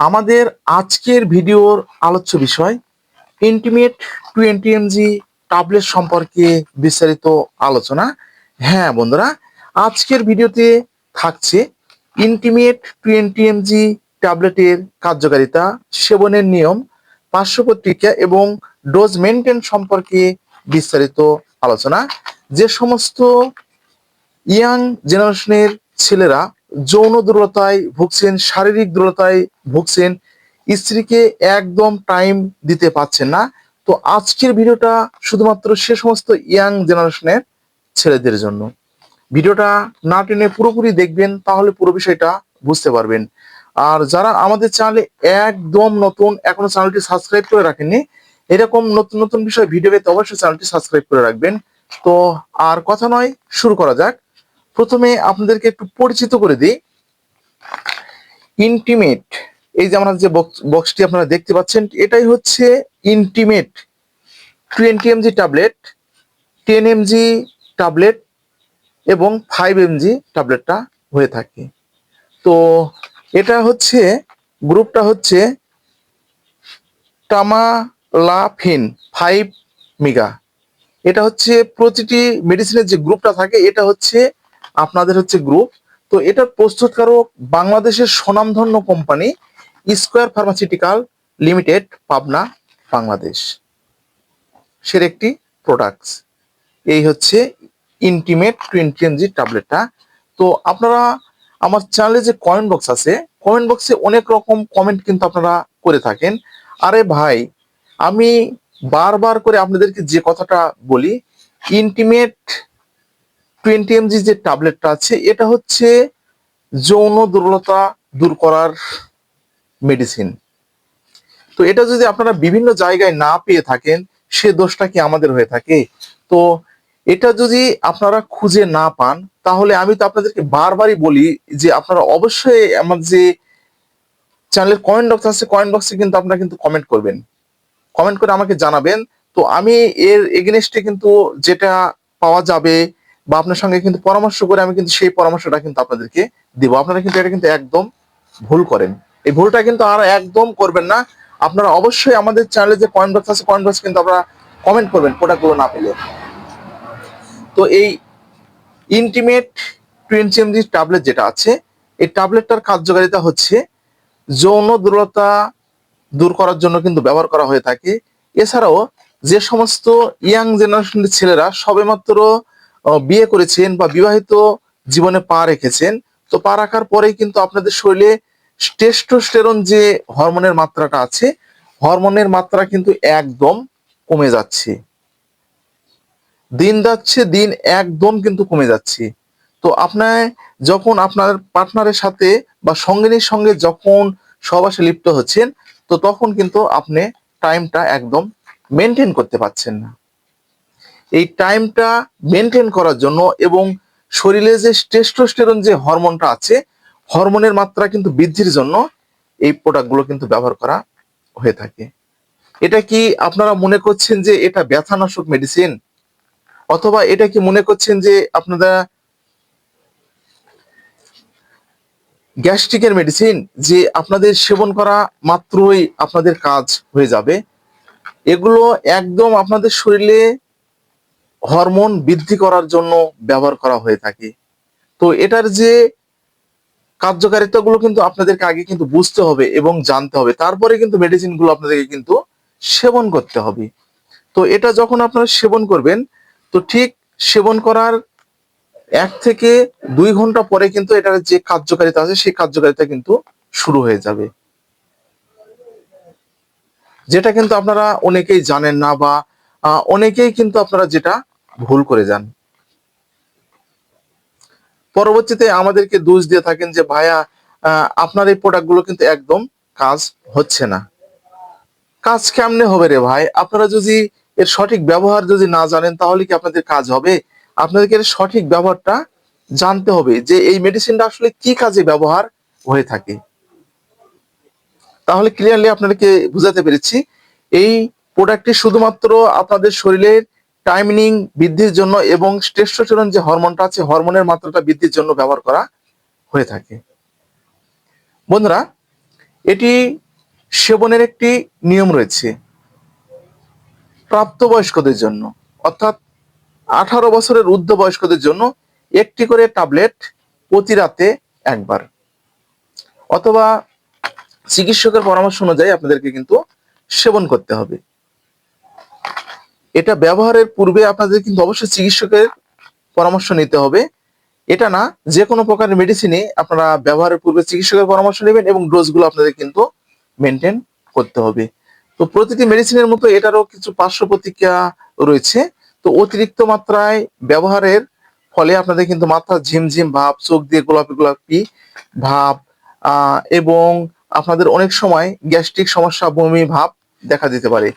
আমাদের আজকের ভিডিওর আলোচ্য বিষয় ইন্টিমেট 20 mg ট্যাবলেট সম্পর্কে বিস্তারিত আলোচনা। হ্যাঁ বন্ধুরা, আজকের ভিডিওতে থাকছে ইন্টিমেট 20 mg ট্যাবলেটের কার্যকারিতা, সেবনের নিয়ম, পার্শ্ব প্রতিক্রিয়া এবং ডোজ মেনটেন সম্পর্কে বিস্তারিত আলোচনা। যে সমস্ত ইয়াং জেনারেশনের ছেলেরা যৌন দুর্বলতায় ভুগছেন, শারীরিক দুর্বলতায় ভুগছেন, স্ত্রীকে একদম টাইম দিতে পারছেন না, তো আজকের ভিডিওটা শুধুমাত্র সে সমস্ত ইয়াং জেনারেশনের ছেলেদের জন্য। ভিডিওটা না টেনে পুরোপুরি দেখবেন, তাহলে পুরো বিষয়টা বুঝতে পারবেন। আর যারা আমাদের চ্যানেলে একদম নতুন, এখনো চ্যানেলটি সাবস্ক্রাইব করে রাখেননি, এরকম নতুন নতুন বিষয় ভিডিও পেতে অবশ্যই চ্যানেলটি সাবস্ক্রাইব করে রাখবেন। তো আর কথা নয়, শুরু করা যাক। প্রথমে আপনাদেরকে একটু পরিচিত করে দিই। ইন্টিমেট, এই যে আমরা যে বক্সটি আপনারা দেখতে পাচ্ছেন, এটাই হচ্ছে intimate 20 mg tablet, 10 mg tablet এবং 5 mg ট্যাবলেটটা হয়ে থাকে। তো এটা হচ্ছে, গ্রুপটা হচ্ছে টামালাফিন 5 মিগা। এটা হচ্ছে প্রতিটি মেডিসিনের যে গ্রুপটা থাকে, এটা হচ্ছে আপনাদের হচ্ছে গ্রুপ। তো এটার প্রস্তুতকারক বাংলাদেশের স্বনামধন্য company square pharmaceutical limited, Pabna, Bangladesh, সের একটি প্রোডাক্টস। এই হচ্ছে ইন্টিমেট 20 mg ট্যাবলেটটা। তো আপনারা আমার চ্যানেলে যে কমেন্ট বক্স আছে, কমেন্ট বক্সে অনেক রকম কমেন্ট কিন্তু আপনারা করে থাকেন। আরে ভাই, আমি বারবার করে আপনাদেরকে যে কথাটা বলি, ইন্টিমেট 20 mg যে ট্যাবলেটটা আছে, এটা হচ্ছে যৌন দুর্বলতা দূর করার মেডিসিন। তো এটা যদি আপনারা বিভিন্ন জায়গায় না পেয়ে থাকেন, সে দোষটা কি আমাদের হয়ে থাকে? তো এটা যদি আপনারা খুঁজে না পান, তাহলে আমি তো আপনাদেরকে বারবারই বলি যে আপনারা অবশ্যই আমার যে চ্যানেলের কমেন্ট বক্স আছে, কমেন্ট বক্সে কিন্তু আপনারা কিন্তু কমেন্ট করবেন, কমেন্ট করে আমাকে জানাবেন। তো আমি এর এগেনস্টে কিন্তু যেটা পাওয়া যাবে বা আপনার সঙ্গে কিন্তু পরামর্শ করে আমি কিন্তু সেই পরামর্শটা কিন্তু আপনাদেরকে দিব। আপনারা কিন্তু এটা কিন্তু একদম ভুল করেন, এই ভুলটা কিন্তু আর একদম করবেন না। আপনারা অবশ্যই আমাদের চ্যানেলে যে কমেন্ট বক্স আছে, কমেন্ট বক্স কিন্তু আপনারা কমেন্ট করবেন প্রোডাক্টগুলো না পেলে। তো এই ইন্টিমেট 20 mg ট্যাবলেট যেটা আছে, এই ট্যাবলেটটার কার্যকারিতা হচ্ছে যৌন দুর্বলতা দূর করার জন্য কিন্তু ব্যবহার করা হয়ে থাকে। এছাড়াও যে সমস্ত ইয়াং জেনারেশনের ছেলেরা সবেমাত্র বিয়ে করেছেন বা বিবাহিত জীবনে পা রেখেছেন, তো পা রাখার পরেই কিন্তু আপনাদের শরীরে টেস্টোস্টেরন যে হরমোনের মাত্রাটা আছে, হরমোনের মাত্রা কিন্তু একদম কমে যাচ্ছে, দিন যাচ্ছে দিন একদম কিন্তু কমে যাচ্ছে। তো আপনার যখন আপনার পার্টনারের সাথে বা সঙ্গিনীর সঙ্গে যখন সহবাসে লিপ্ত হচ্ছেন, তো তখন কিন্তু আপনি টাইমটা একদম মেনটেন করতে পারছেন না। এই টাইমটা মেনটেন করার জন্য এবং শরীরে যে টেস্টোস্টেরন যে হরমোনটা আছে, হরমোনের মাত্রা কিন্তু বৃদ্ধির জন্য এই প্রোডাক্টগুলো কিন্তু ব্যবহার করা হয়ে থাকে। এটা কি আপনারা মনে করছেন যে এটা ব্যথানাশক মেডিসিন, অথবা এটা কি মনে করছেন যে আপনারা গ্যাস্ট্রিকের মেডিসিন, যে আপনাদের সেবন করা মাত্রই আপনাদের কাজ হয়ে যাবে? এগুলো একদম আপনাদের শরীরে হরমোন বৃদ্ধি করার জন্য ব্যবহার করা হয়ে থাকে। তো এটার যে কার্যকারিতাগুলো কিন্তু আপনাদেরকে আগে কিন্তু বুঝতে হবে এবং জানতে হবে, তারপরে কিন্তু মেডিসিনগুলো আপনাদেরকে কিন্তু সেবন করতে হবে। তো এটা যখন আপনারা সেবন করবেন, তো ঠিক সেবন করার 1 থেকে 2 ঘন্টা পরে কিন্তু এটার যে কার্যকারিতা আছে, সেই কার্যকারিতা কিন্তু শুরু হয়ে যাবে, যেটা কিন্তু আপনারা অনেকেই জানেন না, বা অনেকেই কিন্তু আপনারা যেটা ভুল করে যান। পরবর্তীতে আমাদেরকে দোষ দিয়ে থাকেন যে ভাইয়া, আপনার এই প্রোডাক্টগুলো কিন্তু একদম কাজ হচ্ছে না। কাজ কেমনে হবে রে ভাই? আপনারা যদি এর সঠিক ব্যবহার যদি না জানেন, তাহলে কি আপনাদের কাজ হবে? আপনাদেরকে এর সঠিক ব্যবহারটা জানতে হবে, যে এই মেডিসিনটা আসলে কি কাজে ব্যবহার হয়ে থাকে। তাহলে ক্লিয়ারলি আপনাদেরকে বুঝাতে পেরেছি, এই প্রোডাক্টটি শুধুমাত্র আপনাদের শরীরের টাইমিং বৃদ্ধির জন্য এবং টেস্টোস্টেরন যে হরমোনটা আছে, হরমোনের মাত্রাটা বৃদ্ধির জন্য ব্যবহার করা হয়ে থাকে। বন্ধুরা, এটি সেবনের একটি নিয়ম রয়েছে প্রাপ্তবয়স্কদের জন্য, অর্থাৎ 18 বছরের ঊর্ধ্ব বয়স্কদের জন্য একটি করে ট্যাবলেট প্রতি রাতে একবার, অথবা চিকিৎসকের পরামর্শ অনুযায়ী আপনাদেরকে কিন্তু সেবন করতে হবে। এটা ব্যবহারের পূর্বে আপনাদের কিন্তু অবশ্যই চিকিৎসকের পরামর্শ নিতে হবে। এটা না, যে কোনো প্রকারের মেডিসিনে আপনারা ব্যবহারের পূর্বে চিকিৎসকের পরামর্শ নেবেন এবং ডোজগুলো আপনাদের কিন্তু মেনটেন করতে হবে। তো প্রতিটি মেডিসিনের মতো এটারও কিছু পার্শ্ব প্রতিক্রিয়া রয়েছে। তো অতিরিক্ত মাত্রায় ব্যবহারের ফলে আপনাদের কিন্তু মাথা ঝিমঝিম ভাব, চোখ দিয়ে গোলাপি গোলাপি ভাব, এবং আপনাদের অনেক সময় গ্যাস্ট্রিক সমস্যা, বমি ভাব দেখা দিতে পারে।